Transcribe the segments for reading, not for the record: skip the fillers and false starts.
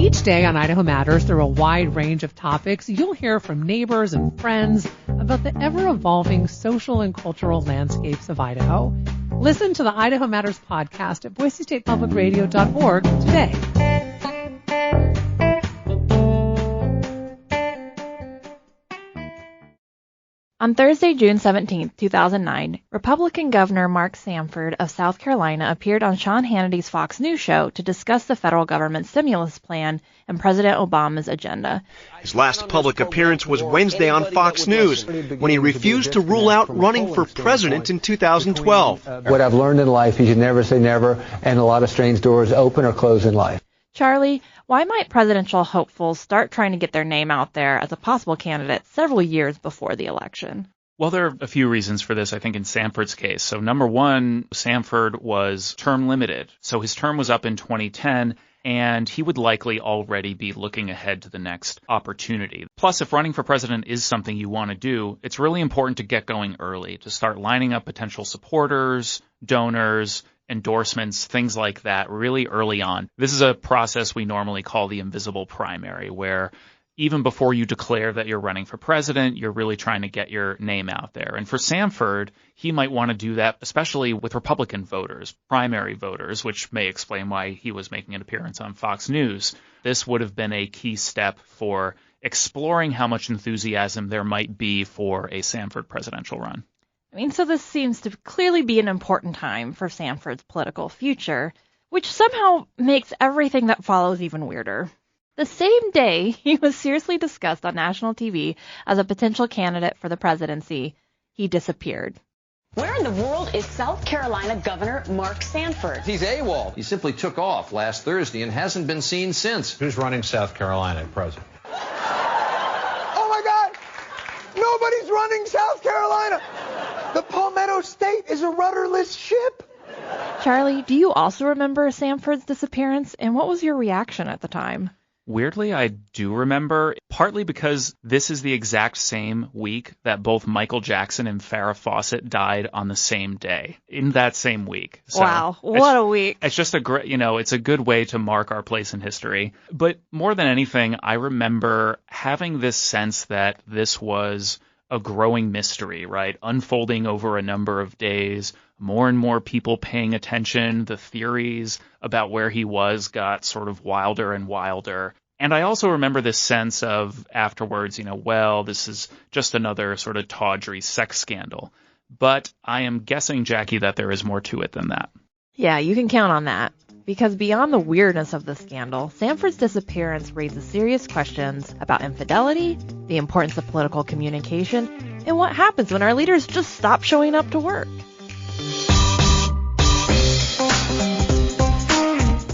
Each day on Idaho Matters, through a wide range of topics, you'll hear from neighbors and friends about the ever-evolving social and cultural landscapes of Idaho. Listen to the Idaho Matters podcast at boisestatepublicradio.org today. On Thursday, June 17, 2009, Republican Governor Mark Sanford of South Carolina appeared on Sean Hannity's Fox News show to discuss the federal government's stimulus plan and President Obama's agenda. His last public appearance was Wednesday on Fox News, when he refused to rule out running for president in 2012. What I've learned in life is you never say never, and a lot of strange doors open or close in life. Charlie, why might presidential hopefuls start trying to get their name out there as a possible candidate several years before the election? Well, there are a few reasons for this, I think, in Sanford's case. So number one, Sanford was term limited. So his term was up in 2010, and he would likely already be looking ahead to the next opportunity. Plus, if running for president is something you want to do, it's really important to get going early, to start lining up potential supporters, donors, endorsements, things like that, really early on. This is a process we normally call the invisible primary, where even before you declare that you're running for president, you're really trying to get your name out there. And for Sanford, he might want to do that, especially with Republican voters, primary voters, which may explain why he was making an appearance on Fox News. This would have been a key step for exploring how much enthusiasm there might be for a Sanford presidential run. So this seems to clearly be an important time for Sanford's political future, which somehow makes everything that follows even weirder. The same day he was seriously discussed on national TV as a potential candidate for the presidency, he disappeared. Where in the world is South Carolina Governor Mark Sanford? He's AWOL. He simply took off last Thursday and hasn't been seen since. Who's running South Carolina president? Oh my God! Nobody's running South Carolina! The Palmetto State is a rudderless ship. Charlie, do you also remember Sanford's disappearance, and what was your reaction at the time? Weirdly, I do remember, partly because this is the exact same week that both Michael Jackson and Farrah Fawcett died on the same day, in that same week. So wow, what a week. It's just a great, it's a good way to mark our place in history. But more than anything, I remember having this sense that this was a growing mystery, right? Unfolding over a number of days, more and more people paying attention. The theories about where he was got sort of wilder and wilder. And I also remember this sense of afterwards, well, this is just another sort of tawdry sex scandal. But I am guessing, Jackie, that there is more to it than that. Yeah, you can count on that. Because beyond the weirdness of the scandal, Sanford's disappearance raises serious questions about infidelity, the importance of political communication, and what happens when our leaders just stop showing up to work.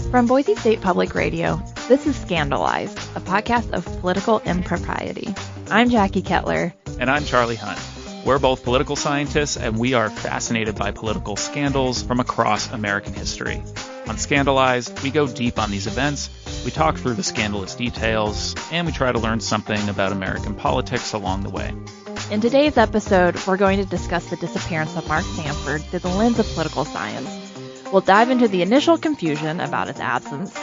From Boise State Public Radio, this is Scandalized, a podcast of political impropriety. I'm Jackie Kettler. And I'm Charlie Hunt. We're both political scientists, and we are fascinated by political scandals from across American history. On Scandalized, we go deep on these events, we talk through the scandalous details, and we try to learn something about American politics along the way. In today's episode, we're going to discuss the disappearance of Mark Sanford through the lens of political science. We'll dive into the initial confusion about his absence,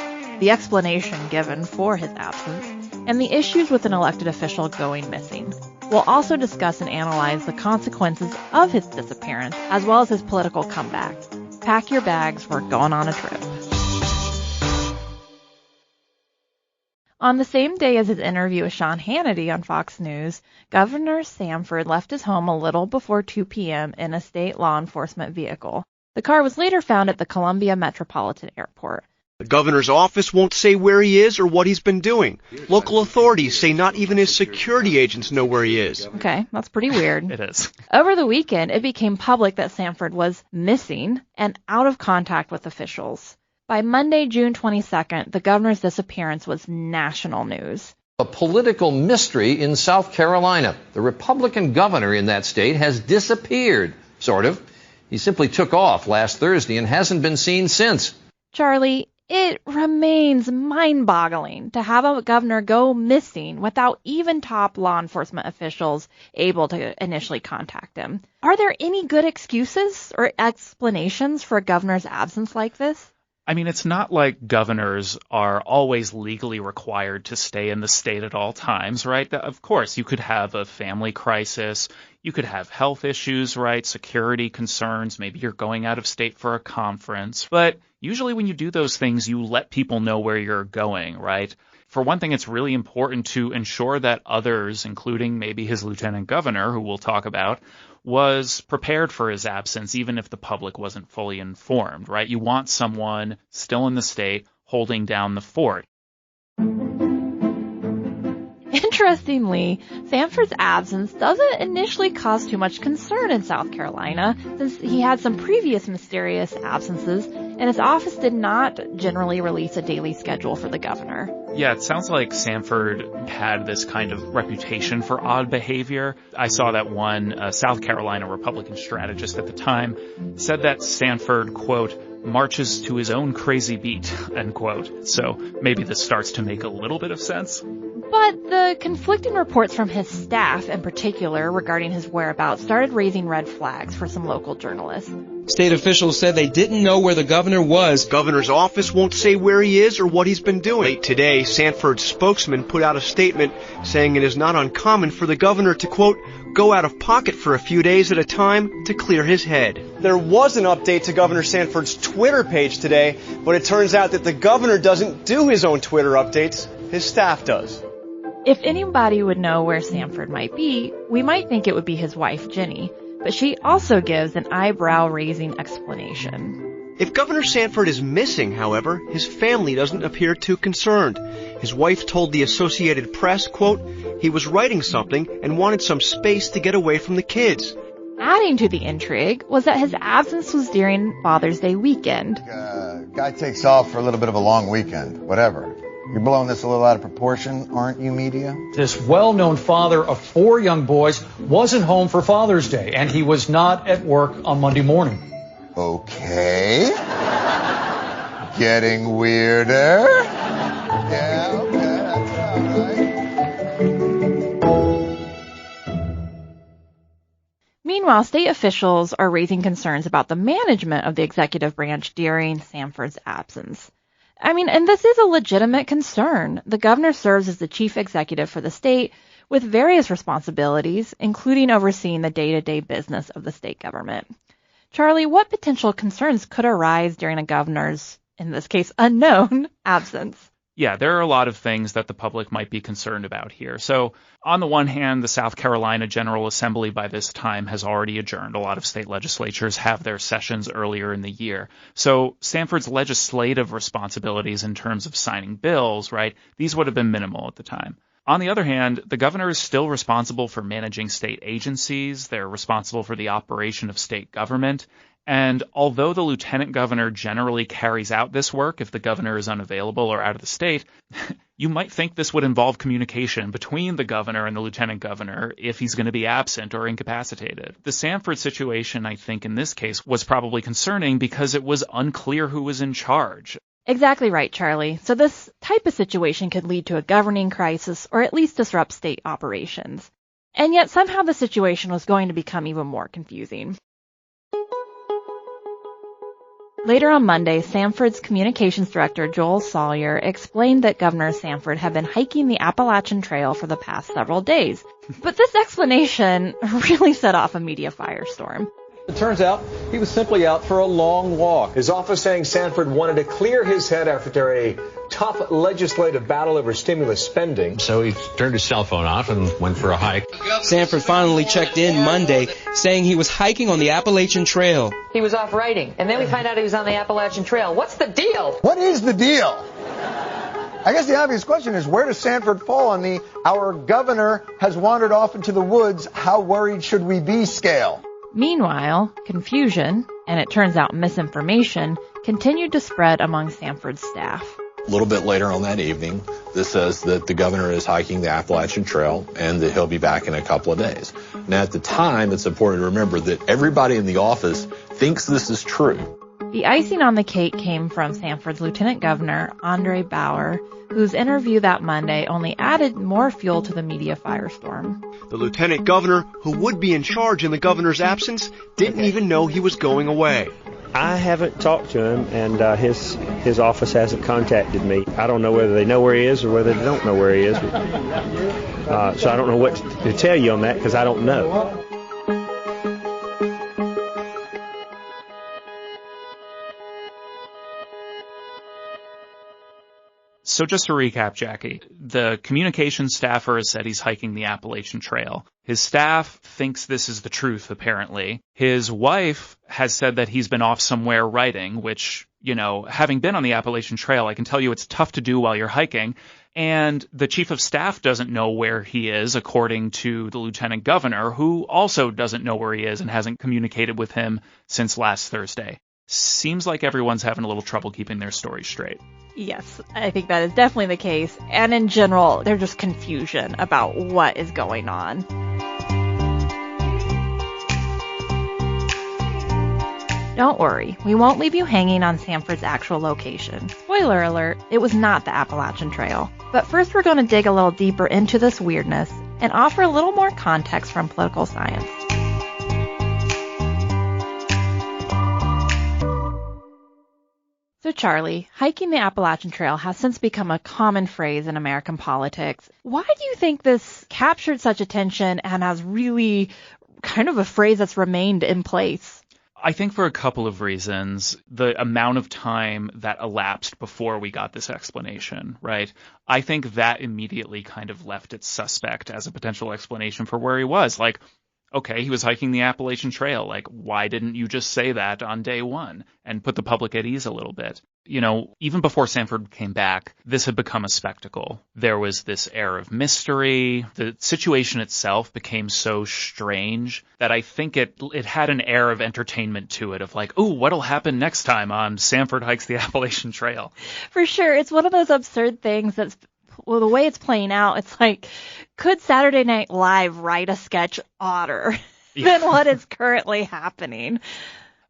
the explanation given for his absence, and the issues with an elected official going missing. We'll also discuss and analyze the consequences of his disappearance, as well as his political comeback. Pack your bags, we're going on a trip. On the same day as his interview with Sean Hannity on Fox News, Governor Sanford left his home a little before 2 p.m. in a state law enforcement vehicle. The car was later found at the Columbia Metropolitan Airport. The governor's office won't say where he is or what he's been doing. Local authorities say not even his security agents know where he is. Okay, that's pretty weird. It is. Over the weekend, it became public that Sanford was missing and out of contact with officials. By Monday, June 22nd, the governor's disappearance was national news. A political mystery in South Carolina. The Republican governor in that state has disappeared, sort of. He simply took off last Thursday and hasn't been seen since. Charlie, it remains mind-boggling to have a governor go missing without even top law enforcement officials able to initially contact him. Are there any good excuses or explanations for a governor's absence like this? I mean, it's not like governors are always legally required to stay in the state at all times, right? Of course, you could have a family crisis. You could have health issues, right? Security concerns. Maybe you're going out of state for a conference. But usually when you do those things, you let people know where you're going, right? For one thing, it's really important to ensure that others, including maybe his lieutenant governor, who we'll talk about, was prepared for his absence, even if the public wasn't fully informed, right? You want someone still in the state holding down the fort. Interestingly, Sanford's absence doesn't initially cause too much concern in South Carolina, since he had some previous mysterious absences, and his office did not generally release a daily schedule for the governor. Yeah, it sounds like Sanford had this kind of reputation for odd behavior. I saw that one South Carolina Republican strategist at the time said that Sanford, quote, marches to his own crazy beat, end quote. So maybe this starts to make a little bit of sense. But the conflicting reports from his staff in particular regarding his whereabouts started raising red flags for some local journalists. State officials said they didn't know where the governor was. Governor's office won't say where he is or what he's been doing. Late today, Sanford's spokesman put out a statement saying it is not uncommon for the governor to, quote, go out of pocket for a few days at a time to clear his head. There was an update to Governor Sanford's Twitter page today, but it turns out that the governor doesn't do his own Twitter updates. His staff does. If anybody would know where Sanford might be, we might think it would be his wife, Jenny, but she also gives an eyebrow-raising explanation. If Governor Sanford is missing, however, his family doesn't appear too concerned. His wife told the Associated Press, quote, he was writing something and wanted some space to get away from the kids. Adding to the intrigue was that his absence was during Father's Day weekend. Guy takes off for a little bit of a long weekend, whatever. You're blowing this a little out of proportion, aren't you, media? This well-known father of 4 young boys wasn't home for Father's Day, and he was not at work on Monday morning. Okay. Getting weirder. Yeah, okay, that's all right. Meanwhile, state officials are raising concerns about the management of the executive branch during Sanford's absence. I mean, and this is a legitimate concern. The governor serves as the chief executive for the state with various responsibilities, including overseeing the day-to-day business of the state government. Charlie, what potential concerns could arise during a governor's, in this case, unknown absence? Yeah, there are a lot of things that the public might be concerned about here. So on the one hand, the South Carolina General Assembly by this time has already adjourned. A lot of state legislatures have their sessions earlier in the year. So Sanford's legislative responsibilities in terms of signing bills, right, these would have been minimal at the time. On the other hand, the governor is still responsible for managing state agencies. They're responsible for the operation of state government. And although the lieutenant governor generally carries out this work if the governor is unavailable or out of the state, you might think this would involve communication between the governor and the lieutenant governor if he's going to be absent or incapacitated. The Sanford situation, I think, in this case was probably concerning because it was unclear who was in charge. Exactly right, Charlie. So this type of situation could lead to a governing crisis or at least disrupt state operations. And yet somehow the situation was going to become even more confusing. Later on Monday, Sanford's communications director, Joel Sawyer, explained that Governor Sanford had been hiking the Appalachian Trail for the past several days. But this explanation really set off a media firestorm. It turns out he was simply out for a long walk. His office saying Sanford wanted to clear his head after a tough legislative battle over stimulus spending. So he turned his cell phone off and went for a hike. Sanford finally checked in Monday, saying he was hiking on the Appalachian Trail. He was off writing, and then we find out he was on the Appalachian Trail. What's the deal? What is the deal? I guess the obvious question is, where does Sanford fall on the "our governor has wandered off into the woods, how worried should we be" scale? Meanwhile, confusion, and it turns out misinformation, continued to spread among Sanford's staff. A little bit later on that evening, this says that the governor is hiking the Appalachian Trail and that he'll be back in a couple of days. Now, at the time, it's important to remember that everybody in the office thinks this is true. The icing on the cake came from Sanford's Lieutenant Governor, Andre Bauer, whose interview that Monday only added more fuel to the media firestorm. The lieutenant governor, who would be in charge in the governor's absence, didn't even know he was going away. I haven't talked to him, and his office hasn't contacted me. I don't know whether they know where he is or whether they don't know where he is. So I don't know what to tell you on that because I don't know. So just to recap, Jackie, the communications staffer has said he's hiking the Appalachian Trail. His staff thinks this is the truth, apparently. His wife has said that he's been off somewhere writing, which, you know, having been on the Appalachian Trail, I can tell you it's tough to do while you're hiking. And the chief of staff doesn't know where he is, according to the lieutenant governor, who also doesn't know where he is and hasn't communicated with him since last Thursday. Seems like everyone's having a little trouble keeping their story straight. Yes, I think that is definitely the case. And in general, there's just confusion about what is going on. Don't worry, we won't leave you hanging on Sanford's actual location. Spoiler alert, it was not the Appalachian Trail. But first we're going to dig a little deeper into this weirdness and offer a little more context from political science. So Charlie, hiking the Appalachian Trail has since become a common phrase in American politics. Why do you think this captured such attention and has really kind of a phrase that's remained in place? I think for a couple of reasons. The amount of time that elapsed before we got this explanation, right? I think that immediately kind of left it suspect as a potential explanation for where he was. Like, okay, he was hiking the Appalachian Trail. Like, why didn't you just say that on day one and put the public at ease a little bit? You know, even before Sanford came back, this had become a spectacle. There was this air of mystery. The situation itself became so strange that I think it had an air of entertainment to it, of like, ooh, what'll happen next time on Sanford Hikes the Appalachian Trail? For sure. It's one of those absurd things that's, well, the way it's playing out, it's like, could Saturday Night Live write a sketch odder than what is currently happening?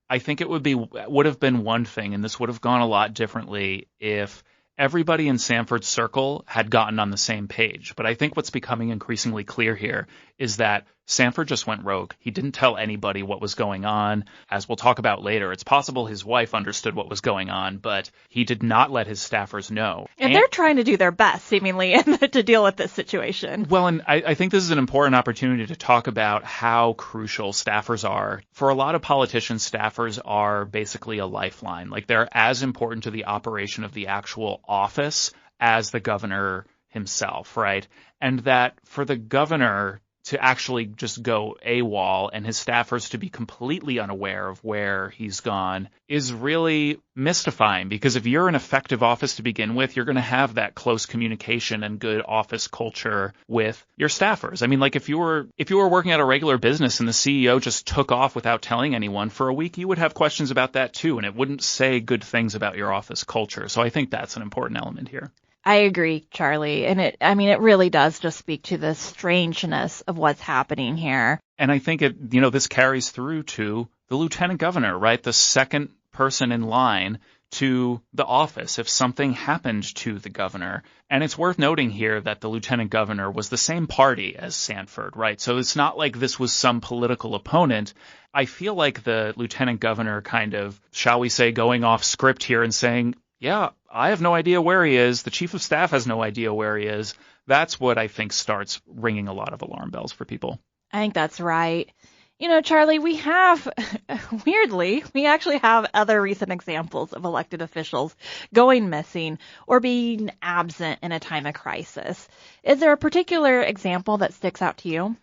I think it would have been one thing, and this would have gone a lot differently if everybody in Sanford's circle had gotten on the same page. But I think what's becoming increasingly clear here is that Sanford just went rogue. He didn't tell anybody what was going on. As we'll talk about later, it's possible his wife understood what was going on, but he did not let his staffers know. And they're trying to do their best, seemingly, to deal with this situation. Well, and I think this is an important opportunity to talk about how crucial staffers are. For a lot of politicians, staffers are basically a lifeline. Like, they're as important to the operation of the actual office as the governor himself, right? And that for the governor to actually just go AWOL and his staffers to be completely unaware of where he's gone is really mystifying, because if you're an effective office to begin with, you're going to have that close communication and good office culture with your staffers. I mean, like, if you were working at a regular business and the CEO just took off without telling anyone for a week, you would have questions about that too, and it wouldn't say good things about your office culture. So I think that's an important element here. I agree, Charlie. And it really does just speak to the strangeness of what's happening here. And I think this carries through to the lieutenant governor, right? The second person in line to the office if something happened to the governor. And it's worth noting here that the lieutenant governor was the same party as Sanford, right? So it's not like this was some political opponent. I feel like the lieutenant governor kind of, shall we say, going off script here and saying, yeah, I have no idea where he is. The chief of staff has no idea where he is. That's what I think starts ringing a lot of alarm bells for people. I think that's right. You know, Charlie, we actually have other recent examples of elected officials going missing or being absent in a time of crisis. Is there a particular example that sticks out to you?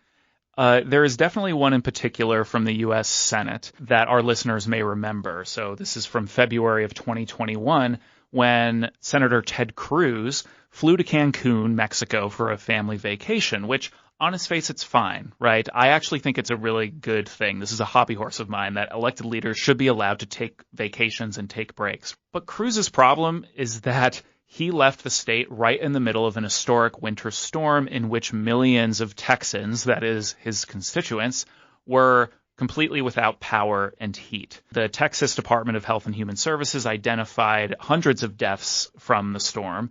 There is definitely one in particular from the U.S. Senate that our listeners may remember. So this is from February of 2021, when Senator Ted Cruz flew to Cancun, Mexico, for a family vacation, which on its face, it's fine, right? I actually think it's a really good thing. This is a hobby horse of mine, that elected leaders should be allowed to take vacations and take breaks. But Cruz's problem is that he left the state right in the middle of an historic winter storm in which millions of Texans, that is his constituents, were completely without power and heat. The Texas Department of Health and Human Services identified hundreds of deaths from the storm,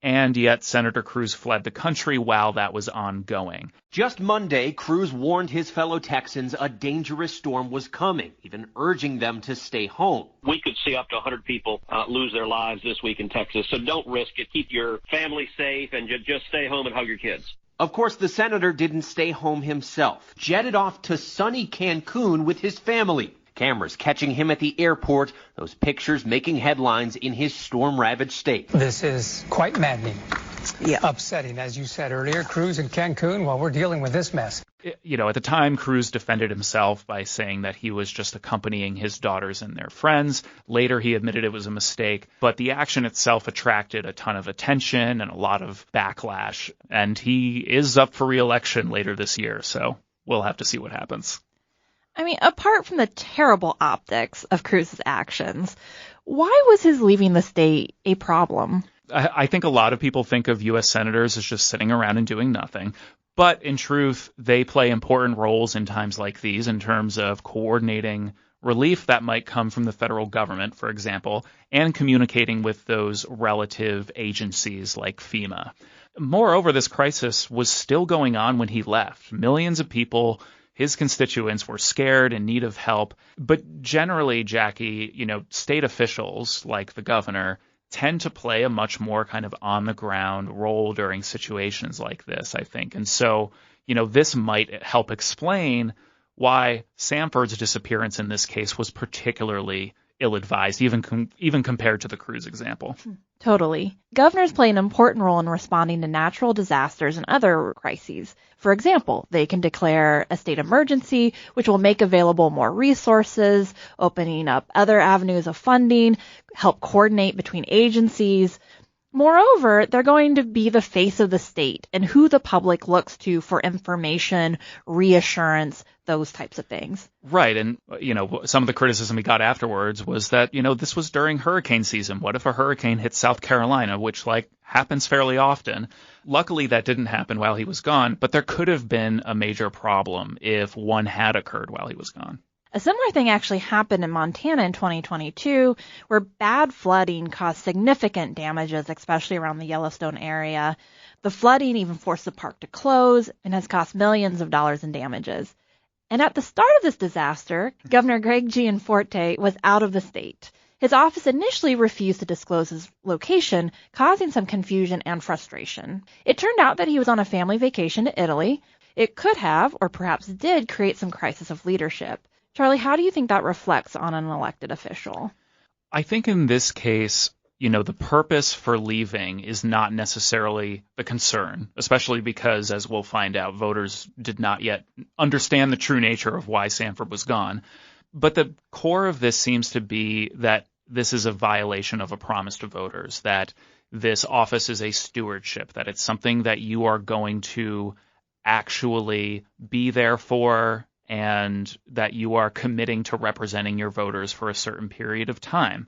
and yet Senator Cruz fled the country while that was ongoing. Just Monday, Cruz warned his fellow Texans a dangerous storm was coming, even urging them to stay home. We could see up to 100 people lose their lives this week in Texas, so don't risk it. Keep your family safe and just stay home and hug your kids. Of course, the senator didn't stay home himself, jetted off to sunny Cancun with his family. Cameras catching him at the airport, those pictures making headlines in his storm-ravaged state. This is quite maddening. Yeah. Upsetting, as you said earlier. Cruz in Cancun while we're dealing with this mess. You know, at the time, Cruz defended himself by saying that he was just accompanying his daughters and their friends. Later, he admitted it was a mistake, but the action itself attracted a ton of attention and a lot of backlash, and he is up for re-election later this year, so we'll have to see what happens. I mean, apart from the terrible optics of Cruz's actions, why was his leaving the state a problem? I think a lot of people think of U.S. senators as just sitting around and doing nothing. But in truth, they play important roles in times like these in terms of coordinating relief that might come from the federal government, for example, and communicating with those relative agencies like FEMA. Moreover, this crisis was still going on when he left. Millions of people, his constituents, were scared, in need of help. But generally, Jackie, you know, state officials like the governor tend to play a much more kind of on-the-ground role during situations like this, I think. And so, you know, this might help explain why Sanford's disappearance in this case was particularly ill-advised, even compared to the Cruz example. Totally. Governors play an important role in responding to natural disasters and other crises. For example, they can declare a state emergency, which will make available more resources, opening up other avenues of funding, help coordinate between agencies. Moreover, they're going to be the face of the state and who the public looks to for information, reassurance, those types of things. Right. And, you know, some of the criticism we got afterwards was that, you know, this was during hurricane season. What if a hurricane hit South Carolina, which, like, happens fairly often? Luckily, that didn't happen while he was gone, but there could have been a major problem if one had occurred while he was gone. A similar thing actually happened in Montana in 2022, where bad flooding caused significant damages, especially around the Yellowstone area. The flooding even forced the park to close and has cost millions of dollars in damages. And at the start of this disaster, Governor Greg Gianforte was out of the state. His office initially refused to disclose his location, causing some confusion and frustration. It turned out that he was on a family vacation to Italy. It could have, or perhaps did, create some crisis of leadership. Charlie, how do you think that reflects on an elected official? I think in this case, you know, the purpose for leaving is not necessarily the concern, especially because, as we'll find out, voters did not yet understand the true nature of why Sanford was gone. But the core of this seems to be that this is a violation of a promise to voters, that this office is a stewardship, that it's something that you are going to actually be there for, and that you are committing to representing your voters for a certain period of time.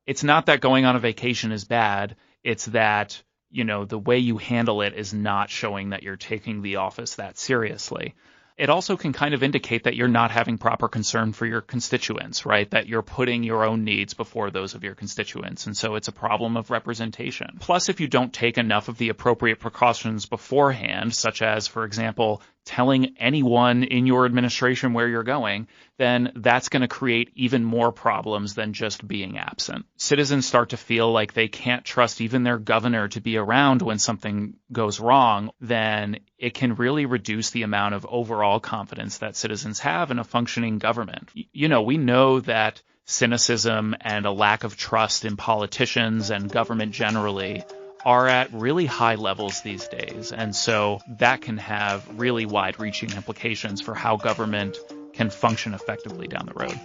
It's not that going on a vacation is bad. It's that, you know, the way you handle it is not showing that you're taking the office that seriously. It also can kind of indicate that you're not having proper concern for your constituents, right? That you're putting your own needs before those of your constituents. And so it's a problem of representation. Plus, if you don't take enough of the appropriate precautions beforehand, such as, for example, telling anyone in your administration where you're going, then that's going to create even more problems than just being absent. Citizens start to feel like they can't trust even their governor to be around when something goes wrong, then it can really reduce the amount of overall confidence that citizens have in a functioning government. You know, we know that cynicism and a lack of trust in politicians and government generally are at really high levels these days. And so that can have really wide-reaching implications for how government can function effectively down the road.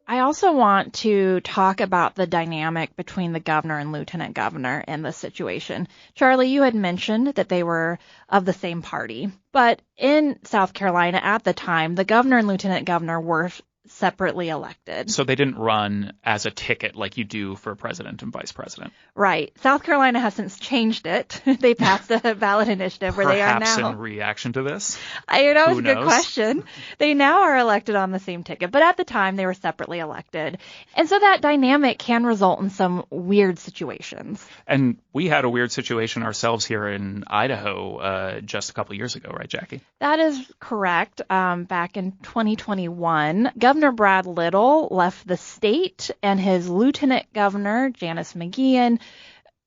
I also want to talk about the dynamic between the governor and lieutenant governor in this situation. Charlie, you had mentioned that they were of the same party, but in South Carolina at the time, the governor and lieutenant governor were separately elected. So they didn't run as a ticket like you do for president and vice president. Right. South Carolina has since changed it. They passed a ballot initiative where they are now. Perhaps in reaction to this? That was a good question. They now are elected on the same ticket, but at the time they were separately elected. And so that dynamic can result in some weird situations. And we had a weird situation ourselves here in Idaho just a couple years ago, right, Jackie? That is correct. Back in 2021, Governor Brad Little left the state, and his lieutenant governor, Janice McGeehan,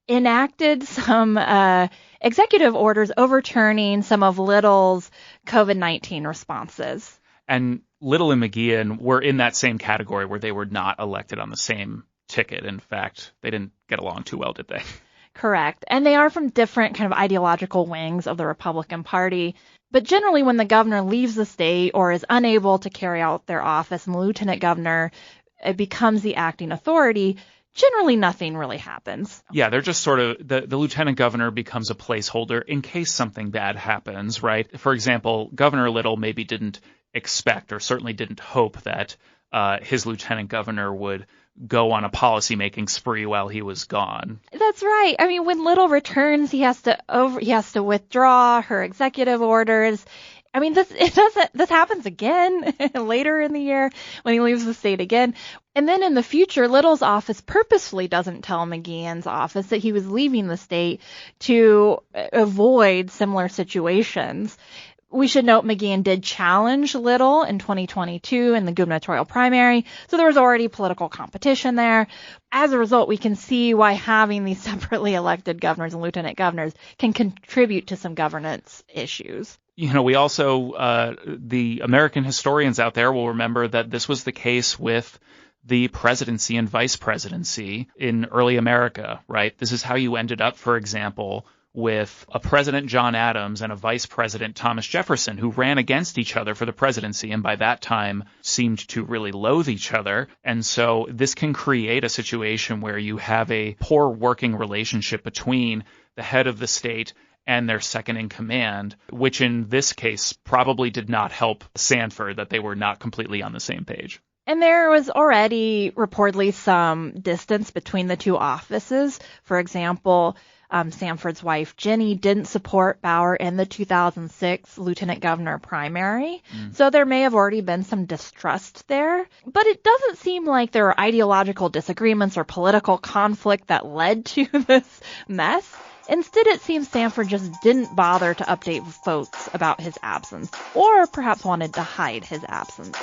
enacted some executive orders overturning some of Little's COVID-19 responses. And Little and McGeehan were in that same category where they were not elected on the same ticket. In fact, they didn't get along too well, did they? Correct. And they are from different kind of ideological wings of the Republican Party. But generally, when the governor leaves the state or is unable to carry out their office and the lieutenant governor becomes the acting authority, generally nothing really happens. Yeah, they're just sort of, the lieutenant governor becomes a placeholder in case something bad happens, right? For example, Governor Little maybe didn't expect or certainly didn't hope that his lieutenant governor would go on a policy-making spree while he was gone. That's right. I mean, when Little returns, he has to withdraw her executive orders. I mean, this happens again later in the year when he leaves the state again. And then in the future, Little's office purposefully doesn't tell McGeehan's office that he was leaving the state to avoid similar situations. We should note McGeehan did challenge Little in 2022 in the gubernatorial primary, so there was already political competition there. As a result, we can see why having these separately elected governors and lieutenant governors can contribute to some governance issues. You know, we also, the American historians out there will remember that this was the case with the presidency and vice presidency in early America, right? This is how you ended up, for example, with a President John Adams and a Vice President Thomas Jefferson, who ran against each other for the presidency and by that time seemed to really loathe each other. And so this can create a situation where you have a poor working relationship between the head of the state and their second in command, which in this case probably did not help Sanford that they were not completely on the same page. And there was already reportedly some distance between the two offices. For example, Sanford's wife, Jenny, didn't support Bauer in the 2006 lieutenant governor primary. So there may have already been some distrust there. But it doesn't seem like there were ideological disagreements or political conflict that led to this mess. Instead, it seems Sanford just didn't bother to update folks about his absence, or perhaps wanted to hide his absence.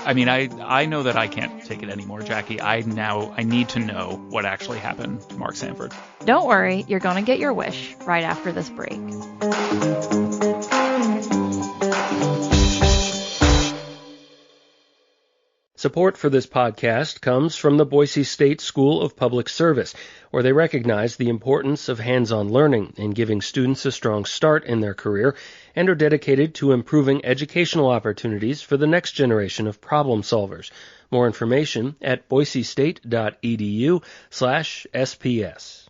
I mean, I know that I can't take it anymore, Jackie. I need to know what actually happened to Mark Sanford. Don't worry, you're going to get your wish right after this break. Support for this podcast comes from the Boise State School of Public Service, where they recognize the importance of hands-on learning and giving students a strong start in their career and are dedicated to improving educational opportunities for the next generation of problem solvers. More information at boisestate.edu/SPS.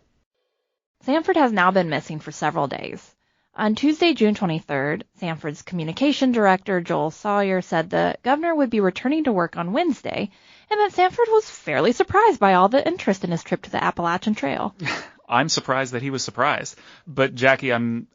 Sanford has now been missing for several days. On Tuesday, June 23rd, Sanford's communication director, Joel Sawyer, said the governor would be returning to work on Wednesday, and that Sanford was fairly surprised by all the interest in his trip to the Appalachian Trail. I'm surprised that he was surprised. But, Jackie, I'm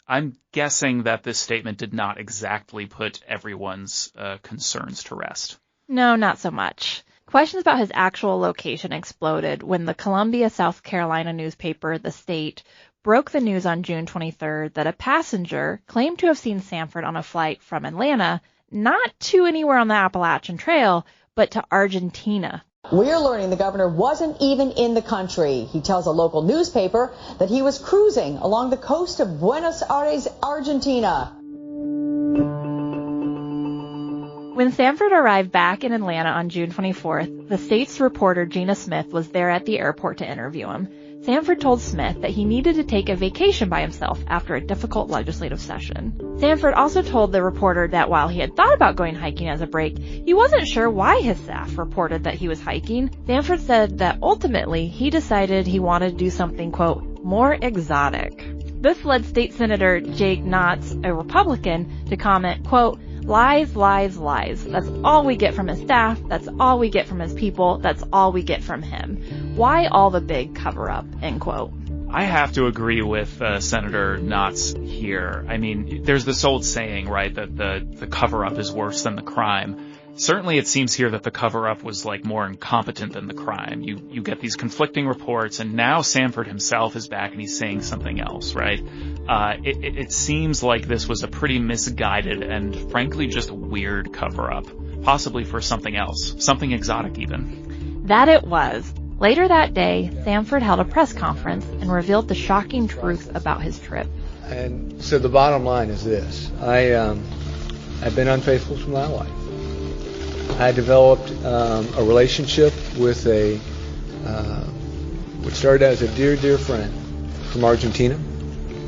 guessing that this statement did not exactly put everyone's concerns to rest. No, not so much. Questions about his actual location exploded when the Columbia, South Carolina newspaper, The State, broke the news on June 23rd that a passenger claimed to have seen Sanford on a flight from Atlanta, not to anywhere on the Appalachian Trail, but to Argentina. We're learning the governor wasn't even in the country. He tells a local newspaper that he was cruising along the coast of Buenos Aires, Argentina. When Sanford arrived back in Atlanta on June 24th, the State's reporter Gina Smith was there at the airport to interview him. Sanford told Smith that he needed to take a vacation by himself after a difficult legislative session. Sanford also told the reporter that while he had thought about going hiking as a break, he wasn't sure why his staff reported that he was hiking. Sanford said that ultimately he decided he wanted to do something, quote, more exotic. This led State Senator Jake Knotts, a Republican, to comment, quote, "Lies, lies, lies. That's all we get from his staff. That's all we get from his people. That's all we get from him. Why all the big cover-up?" End quote. I have to agree with Senator Knotts here. I mean, there's this old saying, right, that the cover-up is worse than the crime. Certainly it seems here that the cover-up was like more incompetent than the crime. You get these conflicting reports, and now Sanford himself is back and he's saying something else, right? It seems like this was a pretty misguided and frankly just weird cover-up, possibly for something else, something exotic even. That it was. Later that day, Sanford held a press conference and revealed the shocking truth about his trip. And so the bottom line is this. I've been unfaithful to my wife. I developed a relationship with what started as a dear, dear friend from Argentina.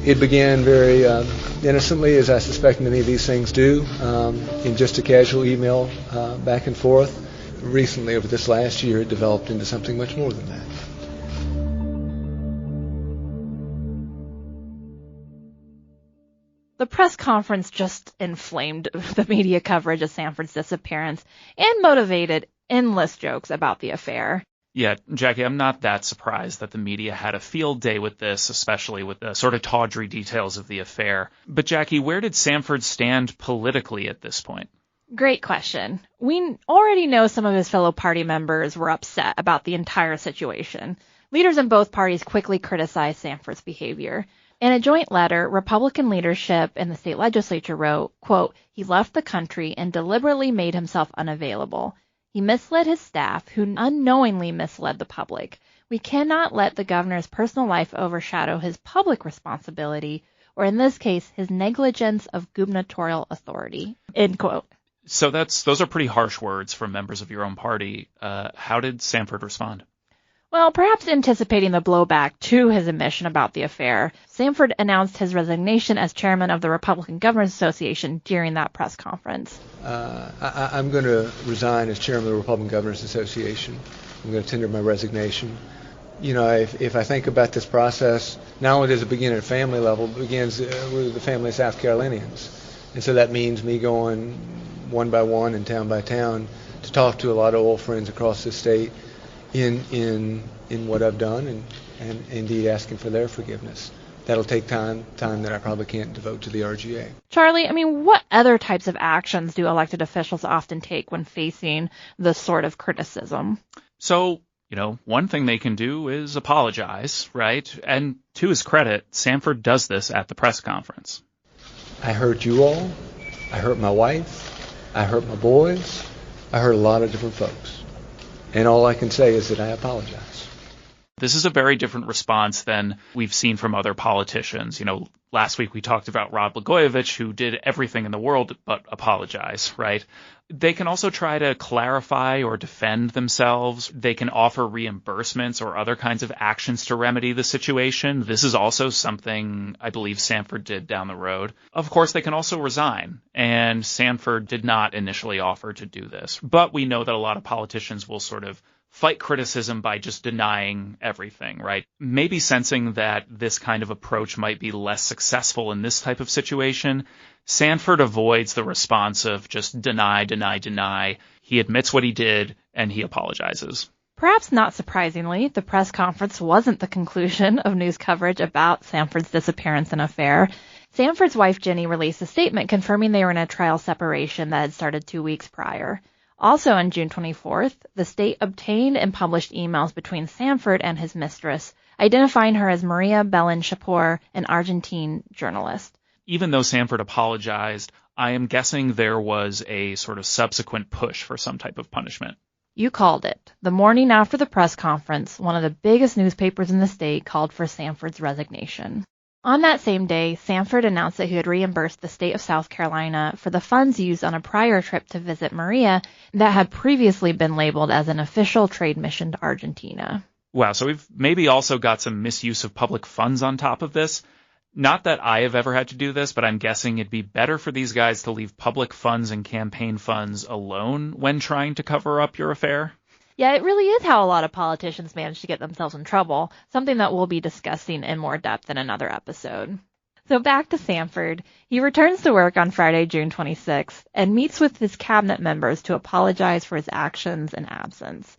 It began very innocently, as I suspect many of these things do, in just a casual email back and forth. Recently, over this last year, it developed into something much more than that. The press conference just inflamed the media coverage of Sanford's disappearance and motivated endless jokes about the affair. Yeah, Jackie, I'm not that surprised that the media had a field day with this, especially with the sort of tawdry details of the affair. But Jackie, where did Sanford stand politically at this point? Great question. We already know some of his fellow party members were upset about the entire situation. Leaders in both parties quickly criticized Sanford's behavior. In a joint letter, Republican leadership in the state legislature wrote, quote, "He left the country and deliberately made himself unavailable. He misled his staff, who unknowingly misled the public. We cannot let the governor's personal life overshadow his public responsibility, or in this case, his negligence of gubernatorial authority." End quote. So those are pretty harsh words from members of your own party. How did Sanford respond? Well, perhaps anticipating the blowback to his admission about the affair, Sanford announced his resignation as chairman of the Republican Governors Association during that press conference. I'm going to resign as chairman of the Republican Governors Association. I'm going to tender my resignation. You know, if I think about this process, not only does it begin at a family level, it begins with the family of South Carolinians. And so that means me going one by one and town by town to talk to a lot of old friends across the state in what I've done and indeed asking for their forgiveness. That'll take time that I probably can't devote to the RGA. Charlie, I mean, what other types of actions do elected officials often take when facing this sort of criticism? So, one thing they can do is apologize, right? And to his credit, Sanford does this at the press conference. I hurt you all. I hurt my wife. I hurt my boys. I hurt a lot of different folks. And all I can say is that I apologize. This is a very different response than we've seen from other politicians. Last week we talked about Rod Blagojevich, who did everything in the world but apologize, right? They can also try to clarify or defend themselves. They can offer reimbursements or other kinds of actions to remedy the situation. This is also something I believe Sanford did down the road. Of course, they can also resign, and Sanford did not initially offer to do this. But we know that a lot of politicians will sort of fight criticism by just denying everything, right? Maybe sensing that this kind of approach might be less successful in this type of situation, Sanford avoids the response of just deny, deny, deny. He admits what he did, and he apologizes. Perhaps not surprisingly, the press conference wasn't the conclusion of news coverage about Sanford's disappearance and affair. Sanford's wife, Jenny, released a statement confirming they were in a trial separation that had started 2 weeks prior. Also on June 24th, the state obtained and published emails between Sanford and his mistress, identifying her as Maria Belén Chapur, an Argentine journalist. Even though Sanford apologized, I am guessing there was a sort of subsequent push for some type of punishment. You called it. The morning after the press conference, one of the biggest newspapers in the state called for Sanford's resignation. On that same day, Sanford announced that he had reimbursed the state of South Carolina for the funds used on a prior trip to visit Maria that had previously been labeled as an official trade mission to Argentina. Wow, so we've maybe also got some misuse of public funds on top of this. Not that I have ever had to do this, but I'm guessing it'd be better for these guys to leave public funds and campaign funds alone when trying to cover up your affair. Yeah, it really is how a lot of politicians manage to get themselves in trouble, something that we'll be discussing in more depth in another episode. So back to Sanford. He returns to work on Friday, June 26th, and meets with his cabinet members to apologize for his actions and absence.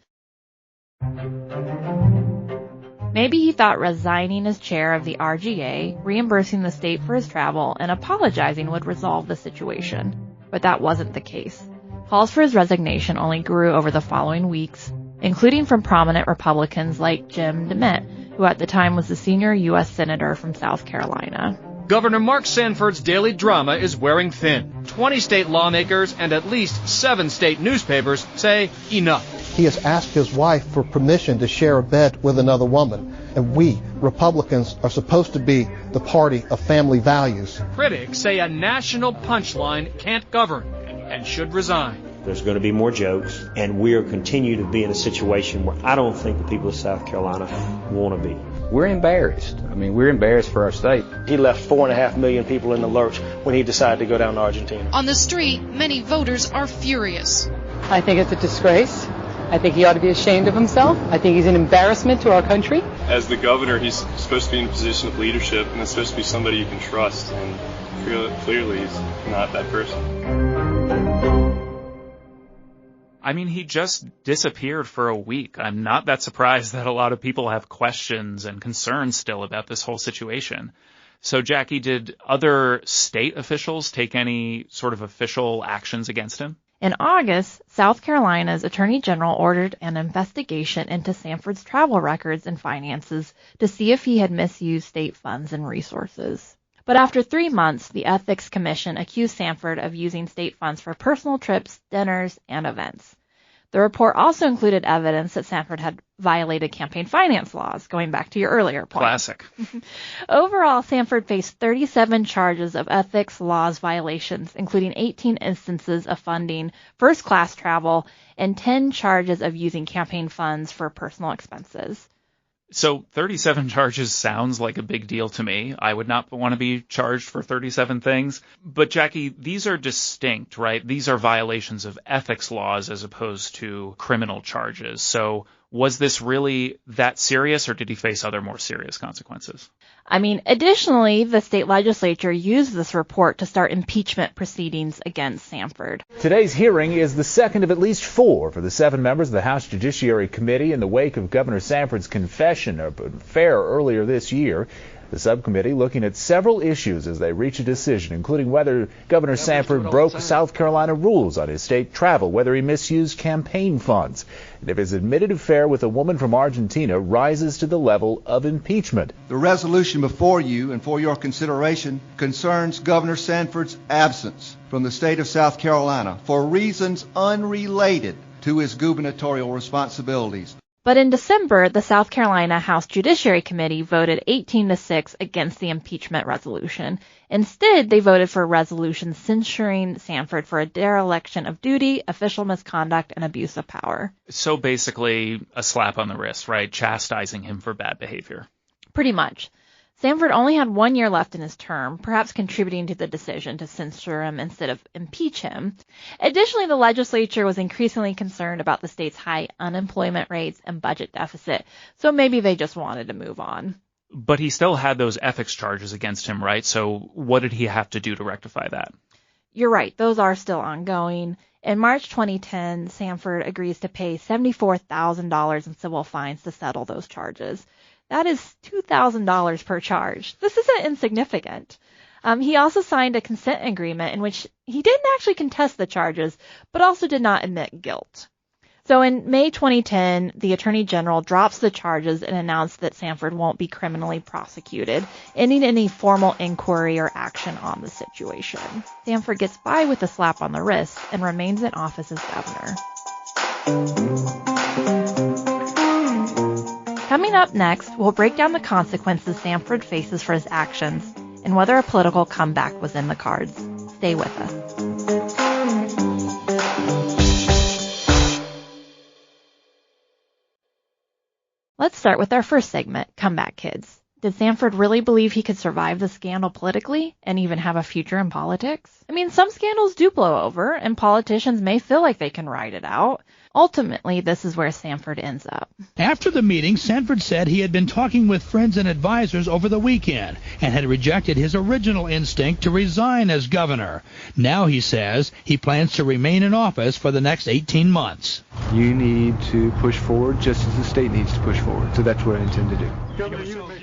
Maybe he thought resigning as chair of the RGA, reimbursing the state for his travel, and apologizing would resolve the situation. But that wasn't the case. Calls for his resignation only grew over the following weeks, including from prominent Republicans like Jim DeMint, who at the time was the senior U.S. Senator from South Carolina. Governor Mark Sanford's daily drama is wearing thin. 20 state lawmakers and at least 7 state newspapers say enough. He has asked his wife for permission to share a bed with another woman, and we, Republicans, are supposed to be the party of family values. Critics say a national punchline can't govern and should resign. There's going to be more jokes, and we'll continue to be in a situation where I don't think the people of South Carolina want to be. We're embarrassed. I mean, we're embarrassed for our state. He left 4.5 million people in the lurch when he decided to go down to Argentina. On the street, many voters are furious. I think it's a disgrace. I think he ought to be ashamed of himself. I think he's an embarrassment to our country. As the governor, he's supposed to be in a position of leadership, and it's supposed to be somebody you can trust, and clearly he's not that person. I mean, he just disappeared for a week. I'm not that surprised that a lot of people have questions and concerns still about this whole situation. So, Jackie, did other state officials take any sort of official actions against him? In August, South Carolina's Attorney General ordered an investigation into Sanford's travel records and finances to see if he had misused state funds and resources. But after 3 months, the Ethics Commission accused Sanford of using state funds for personal trips, dinners, and events. The report also included evidence that Sanford had violated campaign finance laws, going back to your earlier point. Classic. Overall, Sanford faced 37 charges of ethics laws violations, including 18 instances of funding first-class travel and 10 charges of using campaign funds for personal expenses. So 37 charges sounds like a big deal to me. I would not want to be charged for 37 things. But Jackie, these are distinct, right? These are violations of ethics laws as opposed to criminal charges. So was this really that serious, or did he face other more serious consequences? I mean, additionally, the state legislature used this report to start impeachment proceedings against Sanford. Today's hearing is the second of at least 4 for the 7 members of the House Judiciary Committee in the wake of Governor Sanford's confession of an affair earlier this year. The subcommittee looking at several issues as they reach a decision, including whether Governor Sanford broke South Carolina rules on his state travel, whether he misused campaign funds, and if his admitted affair with a woman from Argentina rises to the level of impeachment. The resolution before you and for your consideration concerns Governor Sanford's absence from the state of South Carolina for reasons unrelated to his gubernatorial responsibilities. But in December, the South Carolina House Judiciary Committee voted 18-6 against the impeachment resolution. Instead, they voted for a resolution censuring Sanford for a dereliction of duty, official misconduct, and abuse of power. So basically a slap on the wrist, right? Chastising him for bad behavior. Pretty much. Sanford only had 1 year left in his term, perhaps contributing to the decision to censure him instead of impeach him. Additionally, the legislature was increasingly concerned about the state's high unemployment rates and budget deficit, so maybe they just wanted to move on. But he still had those ethics charges against him, right? So what did he have to do to rectify that? You're right, those are still ongoing. In March 2010, Sanford agrees to pay $74,000 in civil fines to settle those charges. That is $2,000 per charge. This isn't insignificant. He also signed a consent agreement in which he didn't actually contest the charges, but also did not admit guilt. So in May 2010, the Attorney General drops the charges and announced that Sanford won't be criminally prosecuted, ending any formal inquiry or action on the situation. Sanford gets by with a slap on the wrist and remains in office as governor. Coming up next, we'll break down the consequences Sanford faces for his actions and whether a political comeback was in the cards. Stay with us. Let's start with our first segment, Comeback Kids. Did Sanford really believe he could survive the scandal politically and even have a future in politics? I mean, some scandals do blow over, and politicians may feel like they can ride it out. Ultimately, this is where Sanford ends up. After the meeting, Sanford said he had been talking with friends and advisors over the weekend and had rejected his original instinct to resign as governor. Now he says he plans to remain in office for the next 18 months. You need to push forward just as the state needs to push forward. So that's what I intend to do.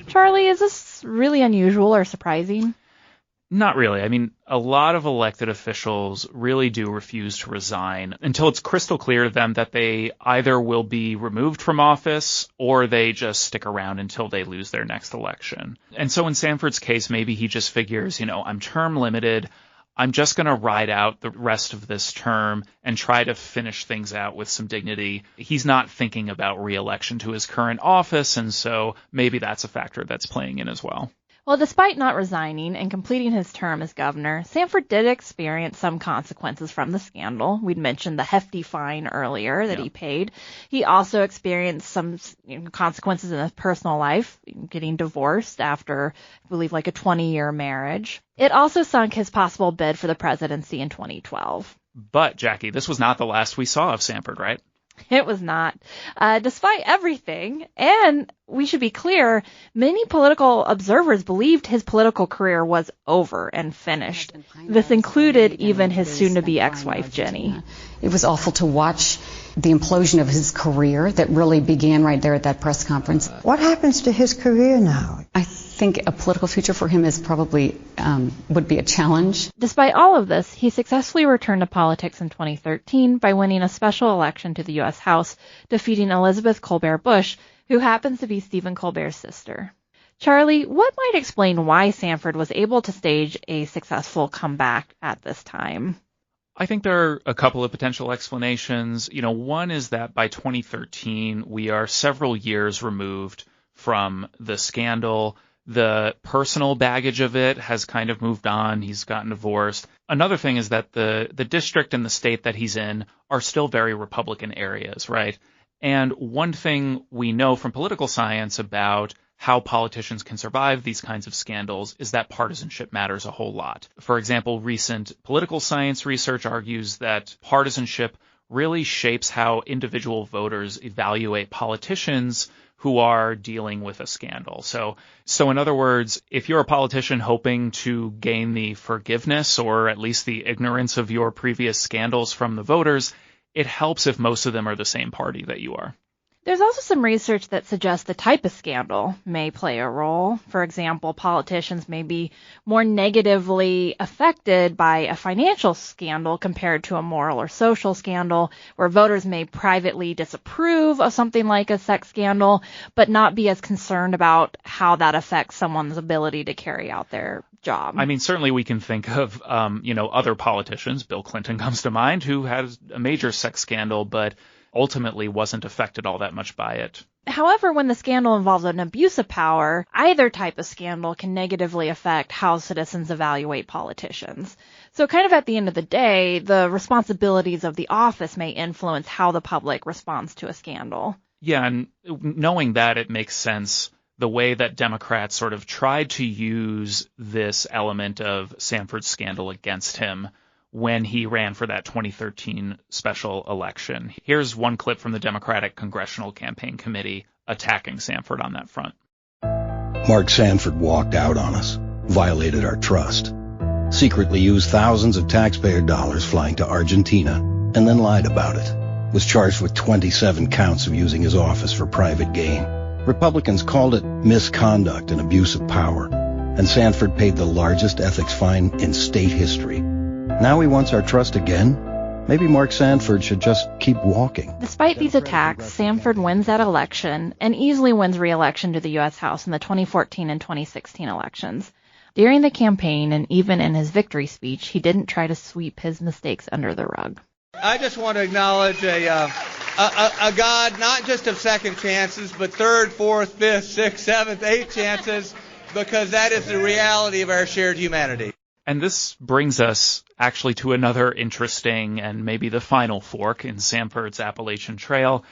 Charlie, is this really unusual or surprising? Not really. I mean, a lot of elected officials really do refuse to resign until it's crystal clear to them that they either will be removed from office or they just stick around until they lose their next election. And so in Sanford's case, maybe he just figures, I'm term limited. I'm just going to ride out the rest of this term and try to finish things out with some dignity. He's not thinking about re-election to his current office, and so maybe that's a factor that's playing in as well. Well, despite not resigning and completing his term as governor, Sanford did experience some consequences from the scandal. We'd mentioned the hefty fine earlier that he paid. He also experienced some consequences in his personal life, getting divorced after, I believe, like a 20-year marriage. It also sunk his possible bid for the presidency in 2012. But, Jackie, this was not the last we saw of Sanford, right? It was not. Despite everything, and we should be clear, many political observers believed his political career was over and finished. This included even his soon-to-be ex-wife, Jenny. It was awful to watch the implosion of his career that really began right there at that press conference. What happens to his career now? I think a political future for him is probably would be a challenge. Despite all of this, he successfully returned to politics in 2013 by winning a special election to the U.S. House, defeating Elizabeth Colbert Bush, who happens to be Stephen Colbert's sister. Charlie, what might explain why Sanford was able to stage a successful comeback at this time? I think there are a couple of potential explanations. One is that by 2013, we are several years removed from the scandal. The personal baggage of it has kind of moved on. He's gotten divorced. Another thing is that the district and the state that he's in are still very Republican areas, right? And one thing we know from political science about how politicians can survive these kinds of scandals is that partisanship matters a whole lot. For example, recent political science research argues that partisanship really shapes how individual voters evaluate politicians who are dealing with a scandal. So in other words, if you're a politician hoping to gain the forgiveness or at least the ignorance of your previous scandals from the voters, it helps if most of them are the same party that you are. There's also some research that suggests the type of scandal may play a role. For example, politicians may be more negatively affected by a financial scandal compared to a moral or social scandal, where voters may privately disapprove of something like a sex scandal, but not be as concerned about how that affects someone's ability to carry out their job. I mean, certainly we can think of, other politicians. Bill Clinton comes to mind, who had a major sex scandal, but ultimately wasn't affected all that much by it. However, when the scandal involves an abuse of power, either type of scandal can negatively affect how citizens evaluate politicians. So kind of at the end of the day, the responsibilities of the office may influence how the public responds to a scandal. Yeah, and knowing that, it makes sense the way that Democrats sort of tried to use this element of Sanford's scandal against him when he ran for that 2013 special election. Here's one clip from the Democratic Congressional Campaign Committee attacking Sanford on that front. Mark Sanford walked out on us, violated our trust, secretly used thousands of taxpayer dollars flying to Argentina, and then lied about it. Was charged with 27 counts of using his office for private gain. Republicans called it misconduct and abuse of power, and Sanford paid the largest ethics fine in state history. Now he wants our trust again? Maybe Mark Sanford should just keep walking. Despite these attacks, Sanford wins that election and easily wins re-election to the U.S. House in the 2014 and 2016 elections. During the campaign and even in his victory speech, he didn't try to sweep his mistakes under the rug. I just want to acknowledge a God not just of second chances, but third, fourth, fifth, sixth, seventh, eighth chances, because that is the reality of our shared humanity. And this brings us actually to another interesting and maybe the final fork in Sanford's Appalachian Trail.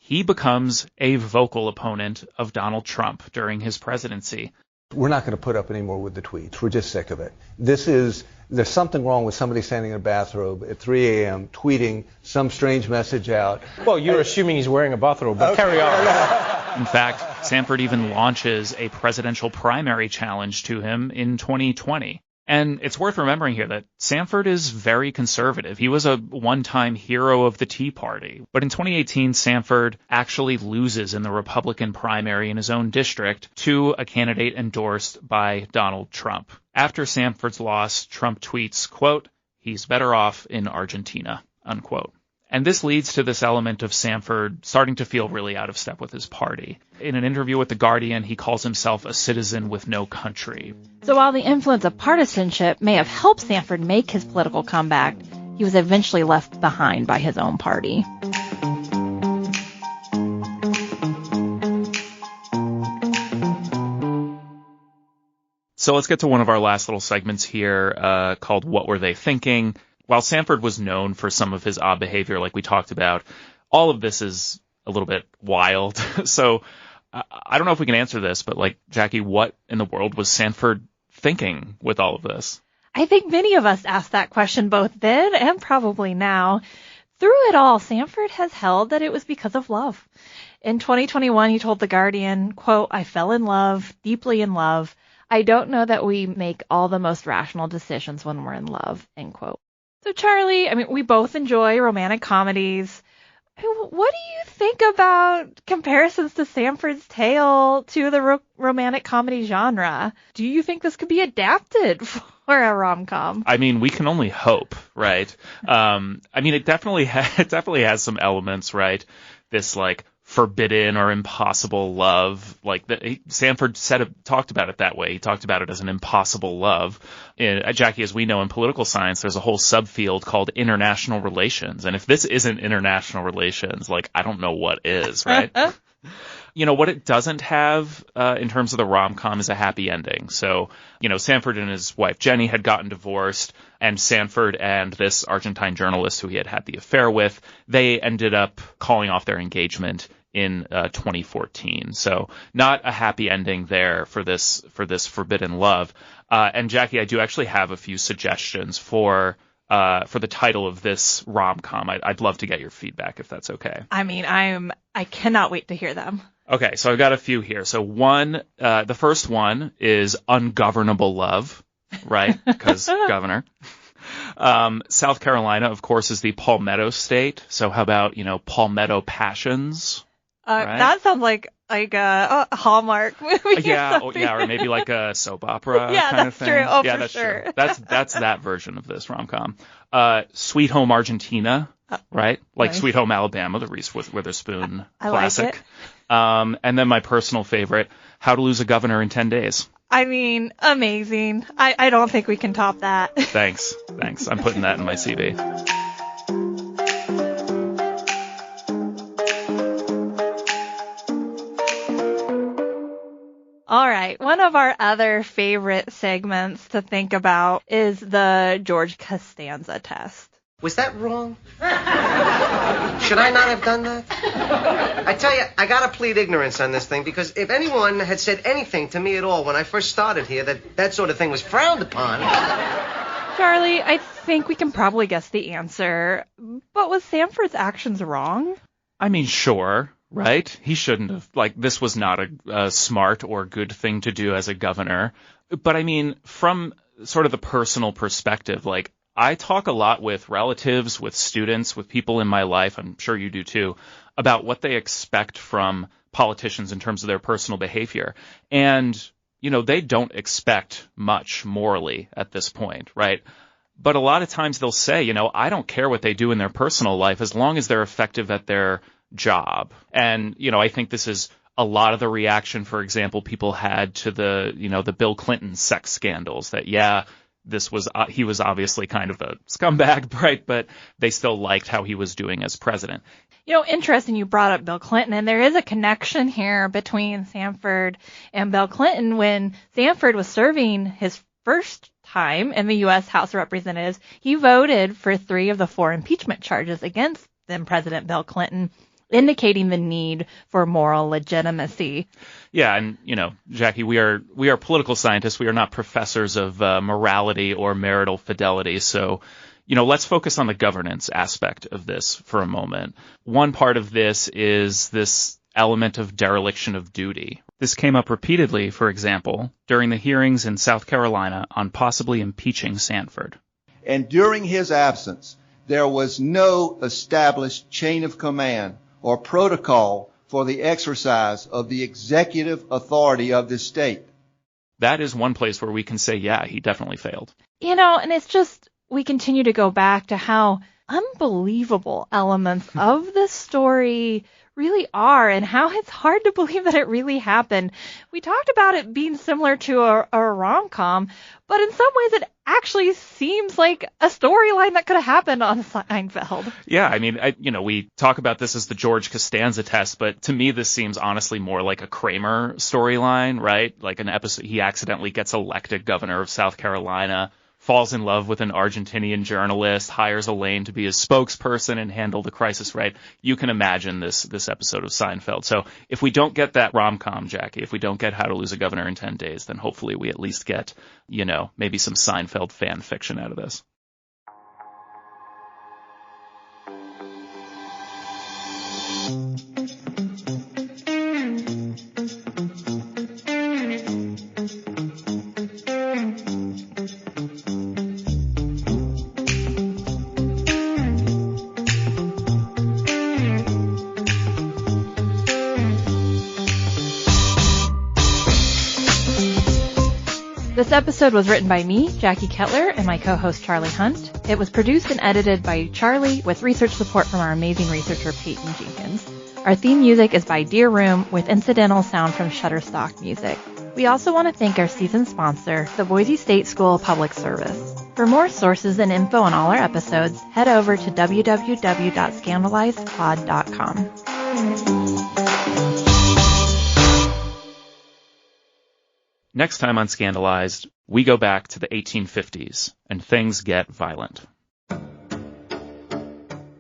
he becomes a vocal opponent of Donald Trump during his presidency. We're not going to put up anymore with the tweets. We're just sick of it. There's something wrong with somebody standing in a bathrobe at 3 a.m. tweeting some strange message out. Well, you're assuming he's wearing a bathrobe, but carry on. In fact, Sanford even launches a presidential primary challenge to him in 2020. And it's worth remembering here that Sanford is very conservative. He was a one-time hero of the Tea Party. But in 2018, Sanford actually loses in the Republican primary in his own district to a candidate endorsed by Donald Trump. After Sanford's loss, Trump tweets, quote, "He's better off in Argentina," unquote. And this leads to this element of Sanford starting to feel really out of step with his party. In an interview with The Guardian, he calls himself a citizen with no country. So while the influence of partisanship may have helped Sanford make his political comeback, he was eventually left behind by his own party. So let's get to one of our last little segments here called What Were They Thinking? While Sanford was known for some of his odd behavior like we talked about, all of this is a little bit wild. So I don't know if we can answer this, but Jackie, what in the world was Sanford thinking with all of this? I think many of us asked that question both then and probably now. Through it all, Sanford has held that it was because of love. In 2021, he told The Guardian, quote, "I fell in love, deeply in love. I don't know that we make all the most rational decisions when we're in love," end quote. So Charlie, we both enjoy romantic comedies. What do you think about comparisons to Sanford's Tale to the romantic comedy genre? Do you think this could be adapted for a rom-com? We can only hope, right? It definitely has some elements, right? This forbidden or impossible love. Sanford talked about it that way. He talked about it as an impossible love. Jackie, as we know in political science, there's a whole subfield called international relations. And if this isn't international relations, I don't know what is, right? What it doesn't have in terms of the rom-com is a happy ending. So, Sanford and his wife Jenny had gotten divorced, and Sanford and this Argentine journalist who he had the affair with, they ended up calling off their engagement in 2014. So not a happy ending there for this forbidden love. And Jackie, I do actually have a few suggestions for the title of this rom-com. I'd love to get your feedback if that's okay. I cannot wait to hear them. Okay, so I've got a few here. So the first one is Ungovernable Love, right? Because governor. South Carolina, of course, is the Palmetto State. So how about, Palmetto Passions? Right? That sounds like a Hallmark movie. Or maybe like a soap opera kind of thing. True. Oh, yeah, for that's sure. True. That's that version of this rom-com. Sweet Home Argentina, right? Nice. Sweet Home Alabama, the Reese Witherspoon classic. Like it. And then my personal favorite, How to Lose a Governor in 10 Days. Amazing. I don't think we can top that. Thanks. I'm putting that in my CV. All right. One of our other favorite segments to think about is the George Costanza test. Was that wrong? Should I not have done that? I tell you, I gotta plead ignorance on this thing, because if anyone had said anything to me at all when I first started here that sort of thing was frowned upon. Charlie, I think we can probably guess the answer, but was Sanford's actions wrong? Sure, right? He shouldn't have, this was not a smart or good thing to do as a governor. But from sort of the personal perspective, I talk a lot with relatives, with students, with people in my life, I'm sure you do too, about what they expect from politicians in terms of their personal behavior. And, they don't expect much morally at this point, right? But a lot of times they'll say, I don't care what they do in their personal life as long as they're effective at their job. And, I think this is a lot of the reaction, for example, people had to the Bill Clinton sex scandals that, he was obviously kind of a scumbag, right? But they still liked how he was doing as president. Interesting you brought up Bill Clinton, and there is a connection here between Sanford and Bill Clinton. When Sanford was serving his first time in the U.S. House of Representatives, he voted for 3 of the 4 impeachment charges against then President Bill Clinton. indicating the need for moral legitimacy. Yeah, and, Jackie, we are political scientists. We are not professors of morality or marital fidelity. So, let's focus on the governance aspect of this for a moment. One part of this is this element of dereliction of duty. This came up repeatedly, for example, during the hearings in South Carolina on possibly impeaching Sanford. And during his absence, there was no established chain of command or protocol for the exercise of the executive authority of this state. That is one place where we can say, yeah, he definitely failed. And it's just, we continue to go back to how unbelievable elements of this story really are and how it's hard to believe that it really happened. We talked about it being similar to a rom-com, but in some ways it actually seems like a storyline that could have happened on Seinfeld. Yeah, I mean, we talk about this as the George Costanza test, but to me this seems honestly more like a Kramer storyline, right? Like an episode, he accidentally gets elected governor of South Carolina, falls in love with an Argentinian journalist, hires Elaine to be his spokesperson and handle the crisis, right? You can imagine this episode of Seinfeld. So if we don't get that rom-com, Jackie, if we don't get How to Lose a Governor in 10 Days, then hopefully we at least get, maybe some Seinfeld fan fiction out of this. This episode was written by me, Jackie Kettler, and my co-host Charlie Hunt. It was produced and edited by Charlie with research support from our amazing researcher Peyton Jenkins. Our theme music is by Dear Room with incidental sound from Shutterstock Music. We also want to thank our season sponsor, the Boise State School of Public Service. For more sources and info on all our episodes, head over to www.scandalizedpod.com. Next time on Scandalized, we go back to the 1850s, and things get violent.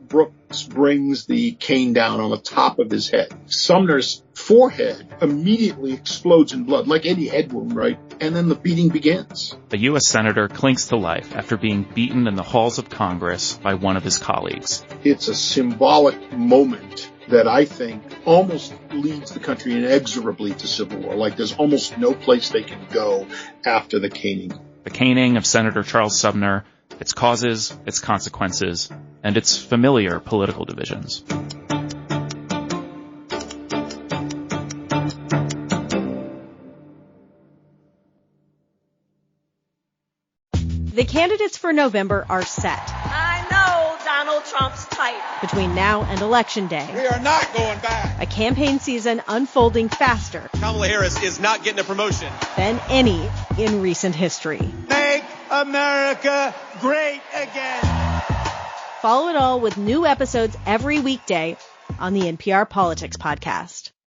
Brooks brings the cane down on the top of his head. Sumner's forehead immediately explodes in blood, like any head wound, right? And then the beating begins. A U.S. senator clings to life after being beaten in the halls of Congress by one of his colleagues. It's a symbolic moment that I think almost leads the country inexorably to civil war. Like there's almost no place they can go after the caning. The caning of Senator Charles Sumner, its causes, its consequences, and its familiar political divisions. The candidates for November are set. I know Donald Trump's type. Between now and Election Day. We are not going back. A campaign season unfolding faster. Kamala Harris is not getting a promotion. Than any in recent history. Make America great again. Follow it all with new episodes every weekday on the NPR Politics Podcast.